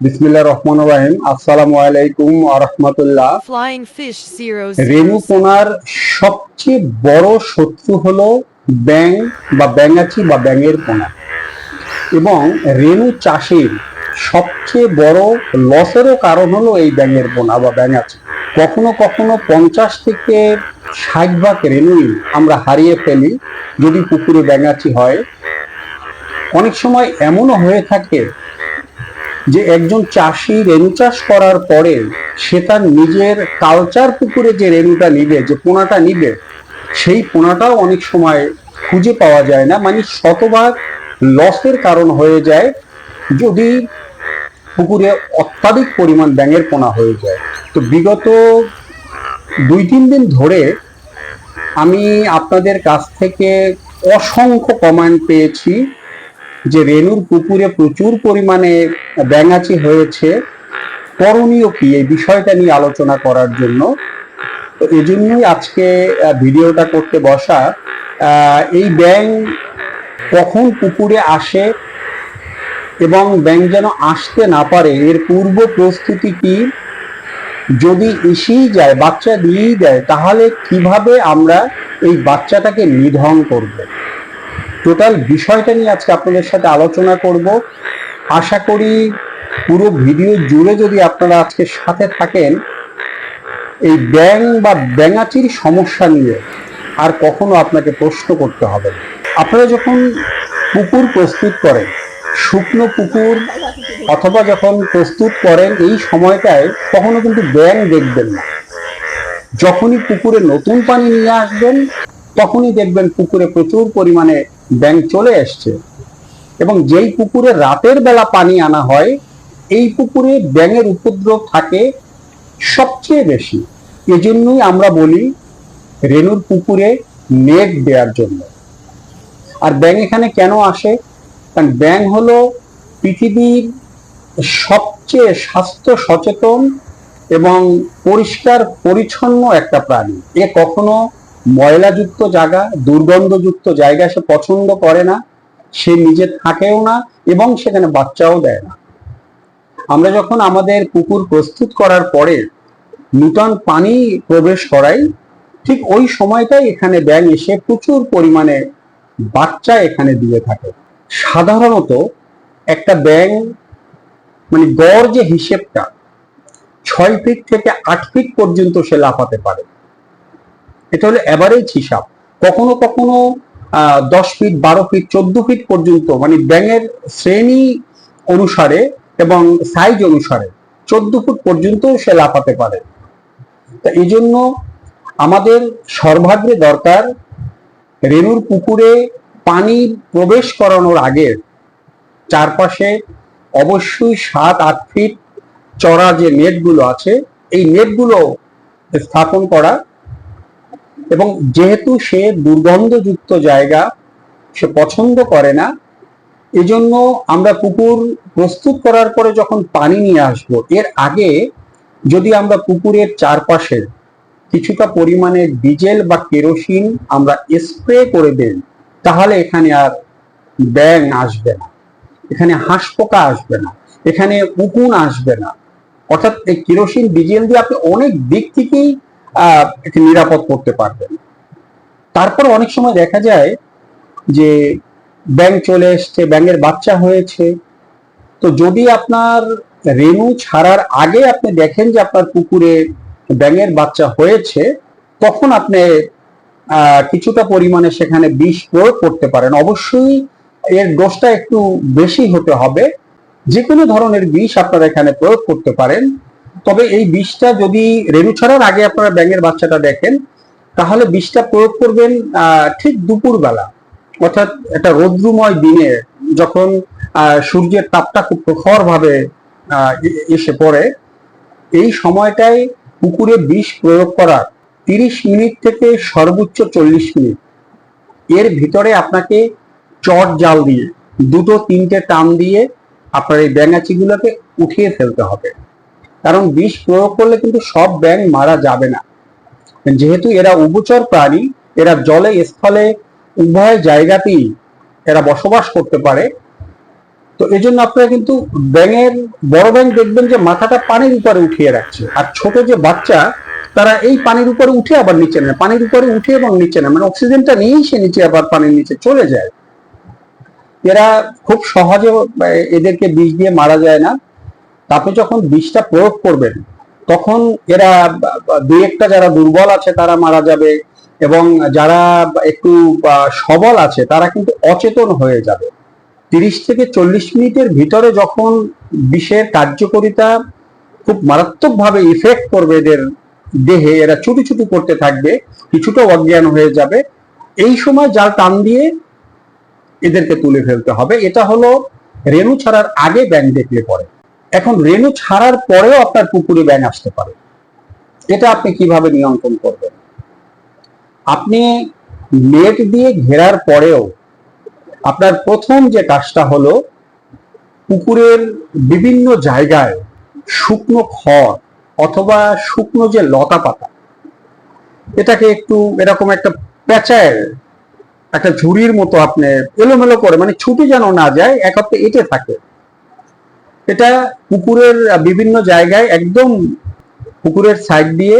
বিসমিল্লাহির রহমানির রহিম। আসসালামু আলাইকুম ওয়া রাহমাতুল্লাহ। Flying Fish রেণু 007. পোনার সবচেয়ে বড় শত্রু হলো ব্যাঙ বা ব্যাঙাচি বা ব্যাঙের পোনা, এবং রেণু চাষের সবচেয়ে বড় লসেরও কারণ হলো এই ব্যাঙের পোনা বা ব্যাঙাচি। কখনো কখনো 50 থেকে 60 ভাগ রেণুই আমরা হারিয়ে ফেলি যদি পুকুরে ব্যাঙাচি হয়। অনেক সময় এমনও হয়ে থাকে যে একজন চাষি রেণু চাষ করার পরে সে তার নিজের কালচার পুকুরে যে রেণুটা নিবে, যে পোনাটা নিবে, সেই পোনাটাও অনেক সময় খুঁজে পাওয়া যায় না, মানে শতভাগ লসের কারণ হয়ে যায় যদি পুকুরে অত্যাধিক পরিমাণ ব্যাঙের পোনা হয়ে যায়। তো বিগত 2-3 দিন ধরে আমি আপনাদের কাছ থেকে অসংখ্য কমেন্ট পেয়েছি যে রেণুর পুকুরে প্রচুর পরিমাণে ব্যাঙাচি হয়েছে, করণীয় কি, এই বিষয়টা নিয়ে আলোচনা করার জন্য। তো এই জন্যই আজকে ভিডিওটা করতে বসা। এই ব্যাঙ কখন পুকুরে আসে এবং ব্যাঙ যেন আসতে না পারে এর পূর্ব প্রস্তুতি কি, যদি এসেই যায়, বাচ্চা দিয়েই দেয়, তাহলে কিভাবে আমরা এই বাচ্চাটাকে নিধন করব, টোটাল বিষয়টা নিয়ে আজকে আপনাদের সাথে আলোচনা করব। আশা করি পুরো ভিডিও জুড়ে যদি আপনারা আজকে সাথে থাকেন, এই ব্যাঙ বা ব্যাঙাচির সমস্যা নিয়ে আর কখনো আপনাকে প্রশ্ন করতে হবে না। আপনারা যখন পুকুর প্রস্তুত করেন, শুকনো পুকুর অথবা যখন প্রস্তুত করেন, এই সময়টায় কখনো কিন্তু ব্যাঙ দেখবেন না। যখনই পুকুরে নতুন পানি নিয়ে আসবেন, তখনই দেখবেন পুকুরে প্রচুর পরিমাণে ব্যাঙ চলে আসছে। এবং যেই পুকুরে রাতের বেলা পানি আনা হয়, এই পুকুরে ব্যাঙের উপদ্রব থাকে সবচেয়ে বেশি। এজন্যই আমরা বলি রেণুর পুকুরে নেট দেওয়ার জন্য। আর ব্যাঙ এখানে কেন আসে? কারণ ব্যাঙ হলো পৃথিবীর সবচেয়ে স্বাস্থ্য সচেতন এবং পরিষ্কার পরিচ্ছন্ন একটা প্রাণী। এ কখনো ময়লাযুক্ত জায়গা, দুর্গন্ধযুক্ত জায়গা সে পছন্দ করে না, সে নিজে থাকেও না এবং সেখানে বাচ্চাও দেয় না। আমরা যখন আমাদের পুকুর প্রস্তুত করার পরে নূতন পানি প্রবেশ করাই, ঠিক ওই সময়টাই এখানে ব্যাঙ এসে প্রচুর পরিমাণে বাচ্চা এখানে দিয়ে থাকে। সাধারণত একটা ব্যাঙ, মানে গড় যে হিসেবটা, 6 ফিট থেকে 8 ফিট পর্যন্ত সে লাফাতে পারে। এটা হলো অ্যাভারেজ হিসাব। কখনো কখনো 10 ফিট, 12 ফিট, 14 ফিট পর্যন্ত, মানে ব্যাঙের শ্রেণী অনুসারে এবং সাইজ অনুসারে 14 ফুট পর্যন্ত সে লাফাতে পারে। তা এই জন্য আমাদের সর্বাগ্রে দরকার রেণুর পুকুরে পানি প্রবেশ করানোর আগে চারপাশে অবশ্যই 7-8 ফিট চড়া যে নেটগুলো আছে, এই নেটগুলো স্থাপন করা। এবং যেহেতু সে দুর্গন্ধযুক্ত জায়গা সে পছন্দ করে না, এজন্য আমরা পুকুর প্রস্তুত করার পরে যখন পানি নিয়ে আসবো, এর আগে যদি আমরা পুকুরের চারপাশে কিছুটা পরিমাণে ডিজেল বা কেরোসিন আমরা স্প্রে করে দেই, তাহলে এখানে আর ব্যাঙ আসবে না, এখানে হাঁস পোকা আসবে না, এখানে উকুন আসবে না। অর্থাৎ এই কেরোসিন ডিজেল দিয়ে আপনি অনেক দিক থেকেই একে নিরাপদ করতে পারবেন। তারপর অনেক সময় দেখা যায় যে ব্যাঙ চলে এসছে, ব্যাঙের বাচ্চা হয়েছে। তো যদি আপনার রেণু ছাড়ার আগে আপনি দেখেন যে আপনার পুকুরে ব্যাঙের বাচ্চা হয়েছে, তখন আপনি কিছুটা পরিমাণে সেখানে বিষ প্রয়োগ করতে পারেন। অবশ্যই এর ডোজটা একটু বেশি হতে হবে। যে কোনো ধরনের বিষ আপনারা এখানে প্রয়োগ করতে পারেন। তবে এই বিষটা যদি রেণু ছাড়ার আগে আপনারা ব্যাঙের বাচ্চাটা দেখেন, তাহলে বিষটা প্রয়োগ করবেন ঠিক দুপুর বেলা, অর্থাৎ একটা রৌদ্রময় দিনে, যখন সূর্যের তাপটা খুব প্রখর ভাবে এসে পড়ে। এই সময়টায় পুকুরে বিষ প্রয়োগ করার 30 মিনিট থেকে সর্বোচ্চ 40 মিনিট এর ভিতরে আপনাকে চট জাল দিয়ে 2-3টে টান দিয়ে আপনার এই ব্যাঙাচিগুলোকে উঠিয়ে ফেলতে হবে। কারণ বিষ প্রয়োগ করলে কিন্তু সব ব্যাঙ মারা যাবে না, যেহেতু এরা উভচর প্রাণী, এরা জলে স্থলে উভয় জায়গাতেই এরা বসবাস করতে পারে। তো এই জন্য আপনারা কিন্তু ব্যাঙের, বড় ব্যাঙ দেখবেন যে মাথাটা পানির উপরে উঠিয়ে রাখছে, আর ছোট যে বাচ্চা তারা এই পানির উপরে উঠে আবার নিচে নেয়, পানির উপরে উঠে এবং নিচে নেয়, মানে অক্সিজেনটা নিয়েই সে নিচে আবার পানির নিচে চলে যায়। এরা খুব সহজে, এদেরকে বিষ দিয়ে মারা যায় না। তারপর যখন বিষটা প্রয়োগ করবেন তখন এরা দুই একটা যারা দুর্বল আছে তারা মারা যাবে, এবং যারা একটু সবল আছে তারা কিন্তু অচেতন হয়ে যাবে। 30 থেকে 40 মিনিটের ভিতরে যখন বিষের কার্যকারিতা খুব মারাত্মকভাবে ইফেক্ট করবে এদের দেহে, এরা ছুটি ছুটি করতে থাকবে, কিছুটা অজ্ঞান হয়ে যাবে, এই সময় জাল টান দিয়ে এদেরকে তুলে ফেলতে হবে। এটা হলো রেণু ছাড়ার আগে ব্যাঙ দেখলে পরে। এখন রেণু ছাড়ার পরেও আপনার পুকুরে ব্যাঙ আসতে পারে, এটা আপনি কিভাবে নিয়ন্ত্রণ করবেন? আপনি নেট দিয়ে ঘেরার পরেও আপনার প্রথম যে কাজটা হলো পুকুরের বিভিন্ন জায়গায় শুকনো খড় অথবা শুকনো যে লতা পাতা, এটাকে একটু এরকম একটা পেঁচায় একটা ঝুড়ির মতো আপনি এলোমেলো করে, মানে ছুটি যেন না যায়, একত্রে এঁটে থাকে, এটা পুকুরের বিভিন্ন জায়গায় একদম পুকুরের সাইড দিয়ে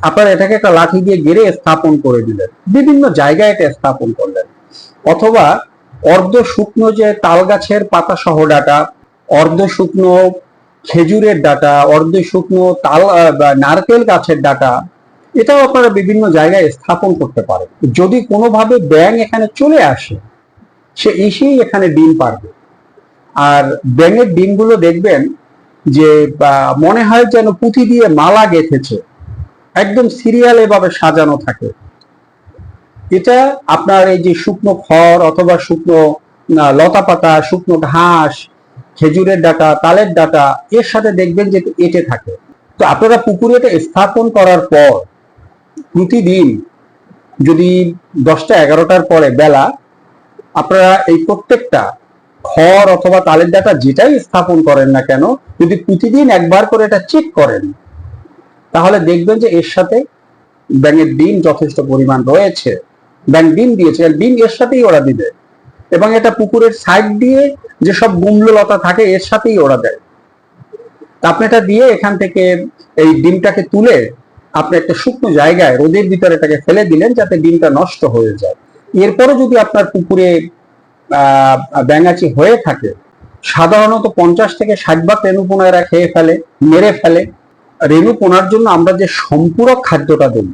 আপনার এটাকে একটা লাঠি দিয়ে গেড়ে স্থাপন করে দিলেন, বিভিন্ন জায়গায় এটা স্থাপন করলেন। অথবা অর্ধ শুকনো যে তাল গাছের পাতা সহ ডাটা, অর্ধ শুকনো খেজুরের ডাটা, অর্ধ শুকনো নারকেল গাছের ডাটা, এটাও আপনারা বিভিন্ন জায়গায় স্থাপন করতে পারেন। যদি কোনোভাবে ব্যাঙ এখানে চলে আসে, সে এসেই এখানে ডিম পারবে। আর ব্যাঙের ডিমগুলো দেখবেন যে মনে হয় যেন পুঁথি দিয়ে মালা গেঁথেছে, একদম সিরিয়াল এভাবে সাজানো থাকে। এটা আপনার এই যে শুকনো খড় অথবা শুকনো লতা পাতা, শুকনো ঘাস, খেজুরের ডাটা, তালের ডাটা, এর সাথে দেখবেন যে এঁটে থাকে। তো আপনারা পুকুরে এটা স্থাপন করার পর প্রতিদিন যদি 10টা 11টার পরে বেলা আপনারা এই প্রত্যেকটা খড় অথবা তালের ডাটা যেটাই স্থাপন করেন না কেন, যদি প্রতিদিন একবার করে এটা চেক করেন, তাহলে দেখবেন যে এর সাথে ব্যাঙের ডিম যথেষ্ট পরিমাণ রয়েছে। ব্যাঙ ডিম দিয়েছে, ডিম এর সাথেই ওরা দিবে, এবং এটা পুকুরের সাইড দিয়ে যেসব গুমলো লতা থাকে এর সাথেই ওরা দেয়। আপনি এটা দিয়ে এখান থেকে এই ডিমটাকে তুলে আপনি একটা শুকনো জায়গায় রোদের ভিতরে এটাকে ফেলে দিলেন যাতে ডিমটা নষ্ট হয়ে যায়। এরপরও যদি আপনার পুকুরে ব্যাঙাচি হয়ে থাকে, সাধারণত 50 থেকে 60 ভাগ রেণুপোনা এরা খেয়ে ফেলে, মেরে ফেলে। রেণুপোনার জন্য আমরা যে সম্পূরক খাদ্যটা দিই,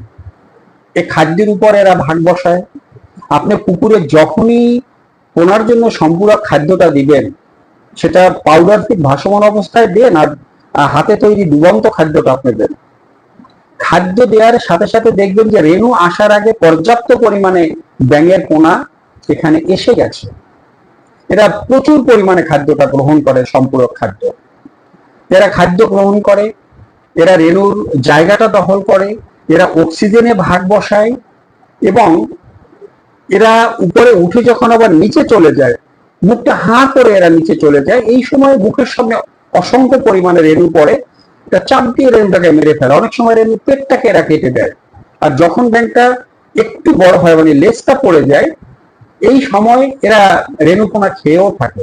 এই খাদ্যের উপর এরা ভাগ বসায়। আপনি পুকুরে যখনই পোনার জন্য সম্পূরক খাদ্যটা দিবেন, সেটা পাউডার ফিড ভাসমান অবস্থায় দেন আর হাতে তৈরি ডুবন্ত খাদ্যটা আপনি দেন। খাদ্য দেওয়ার সাথে সাথে দেখবেন যে রেণু আসার আগে পর্যাপ্ত পরিমাণে ব্যাঙের পোনা এখানে এসে গেছে। এরা প্রচুর পরিমাণে খাদ্যটা গ্রহণ করে, সম্পূরক খাদ্য। এরা খাদ্য গ্রহণ করে, এরা রেণুর জায়গাটা দখল করে, এরা অক্সিজেনে ভাগ বসায়, এবং এরা উপরে উঠে যখন আবার নিচে চলে যায়, মুখটা হাঁ করে এরা নিচে চলে যায়, এই সময় মুখের সামনে অসংখ্য পরিমাণে রেণু পড়ে, এটা চাপ দিয়ে রেণুটাকে মেরে ফেলে। অনেক সময় রেণু পেটটাকে এরা কেটে দেয়। আর যখন ব্যাঙটা একটু বড় হয়, মানে লেজটা পড়ে যায়, এই সময় এরা রেণু পোনা খেয়েও থাকে।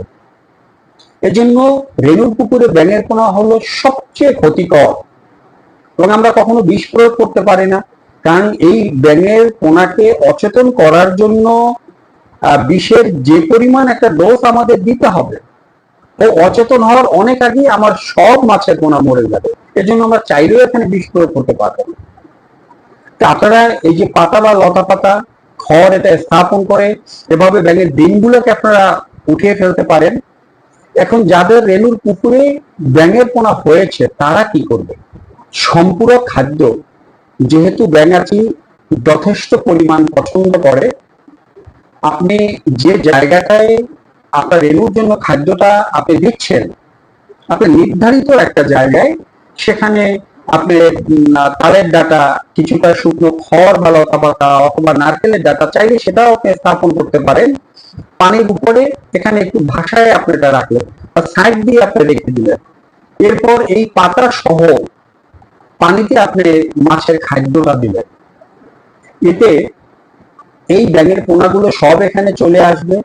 এজন্য রেণুর পুকুরে ব্যাঙের পোনা হলো সবচেয়ে ক্ষতিকর, এবং আমরা কখনো বিষ প্রয়োগ করতে পারি না, কারণ এই ব্যাঙের পোনাকে অচেতন করার জন্য বিষের যে পরিমাণ একটা ডোজ আমাদের দিতে হবে, ও অচেতন হওয়ার অনেক আগে আমার সব মাছের পোনা মরে যাবে। এজন্য আমরা চাইলেও এখানে বিষ প্রয়োগ করতে পারবো না। আপনারা এই যে পাতা বা লতা পাতা, খড় এটা স্থাপন করে এভাবে ব্যাঙের ডিমগুলোকে আপনারা উঠিয়ে ফেলতে পারেন। এখন যাদের রেণুর পুকুরে ব্যাঙের পোনা হয়েছে তারা কি করবে? সম্পূরক খাদ্য যেহেতু ব্যাঙাচি যথেষ্ট পরিমাণ পছন্দ করে, আপনি যে জায়গাটায় আপনার রেণুর জন্য খাদ্যটা আপনি দিচ্ছেন, আপনি নির্ধারিত একটা জায়গায় সেখানে আপনি তালের ডাটা, কিছুটা শুকনো খড় বা লতা পাতা অথবা নারকেলের ডাটা চাইলে সেটাও আপনি স্থাপন করতে পারেন। পানির উপরে এখানে একটু ভাসায় আপনি এটা রাখলেন বা সাইড দিয়ে আপনি রেখে দিলেন। এরপর এই পাতা সহ পানিতে আপনি মাছের খাদ্যটা দিলেন। এতে এই ব্যাঙের পোনাগুলো সব এখানে চলে আসবে,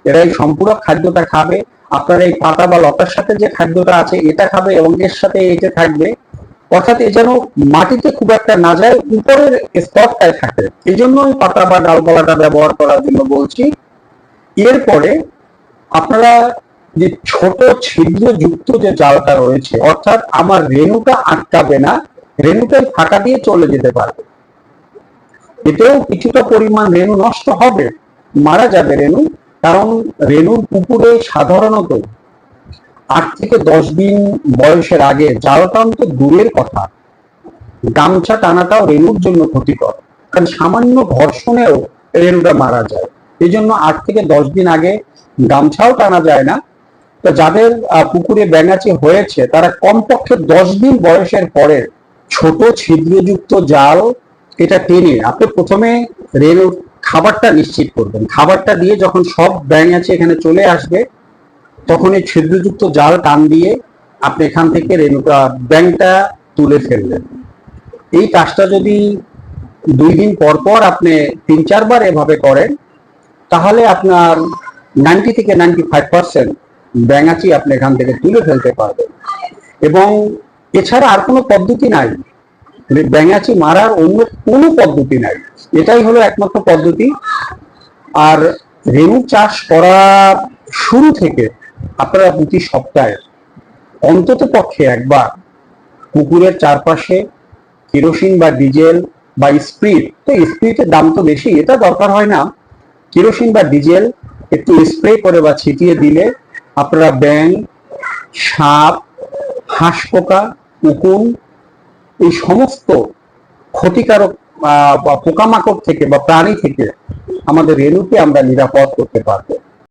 এরা এই সম্পূরক খাদ্যটা খাবে, আপনার এই পাতা বা লতার সাথে যে খাদ্যটা আছে এটা খাবে এবং এর সাথে এটা থাকবে, অর্থাৎ এ যেন মাটিতে খুব একটা না যায়, উপরের স্তরটায় থাকে। এই জন্য পাতা বা ডালপালাটা ব্যবহার করার জন্য বলছি। এরপরে আপনারা যে ছোট ছিদ্রযুক্ত যে জালটা রয়েছে, অর্থাৎ আমার রেণুটা আটকাবে না, রেণুটাই ফাঁকা দিয়ে চলে যেতে পারবে। এতেও কিছুটা পরিমাণ রেণু নষ্ট হবে, মারা যাবে রেণু, কারণ রেণুর পুকুরে সাধারণত 8 থেকে 10 দিন বয়সের আগে জাল টান তো দূরের কথা, গামছা টানাটাও রেণুর জন্য ক্ষতিকর, কারণ সামান্য ঘর্ষণেও রেণুটা মারা যায়। এই জন্য 8 থেকে 10 দিন আগে গামছাও টানা যায় না। তো যাদের পুকুরে ব্যাঙাচি হয়েছে তারা কমপক্ষে 10 দিন বয়সের পরে ছোট ছিদ্রযুক্ত জাল এটা টেনে আপনি প্রথমে রেণুর খাবারটা নিশ্চিত করবেন। খাবারটা দিয়ে যখন সব ব্যাঙাচি এখানে চলে আসবে, তখন এই ছিদ্রযুক্ত জাল টান দিয়ে আপনি এখান থেকে রেণুটা ব্যাঙটা তুলে ফেলবেন। এই কাজটা যদি 2 দিন পর পর আপনি 3-4 বার এভাবে করেন, তাহলে আপনার 90 থেকে 95% ব্যাঙাচি আপনি এখান থেকে তুলে ফেলতে পারবেন। এবং এছাড়া আর কোনো পদ্ধতি নাই, ব্যাঙাচি মারার অন্য কোনো পদ্ধতি নাই, এটাই হলো একমাত্র পদ্ধতি। আর রেণু চাষ করার শুরু থেকে আপনারা প্রতি সপ্তাহে অন্তত পক্ষে একবার পুকুরের চারপাশে কেরোসিন বা ডিজেল বা স্প্রিট, তো স্প্রিটের দাম তো বেশি, এটা দরকার হয় না, কেরোসিন বা ডিজেল একটু স্প্রে করে বা ছিটিয়ে দিলে আপনারা ব্যাঙ, সাপ, হাঁস পোকা, উকুন, এই সমস্ত ক্ষতিকারক বা পোকামাকড় থেকে বা প্রাণী থেকে আমাদের রেণুকে আমরা নিরাপদ করতে পারবো।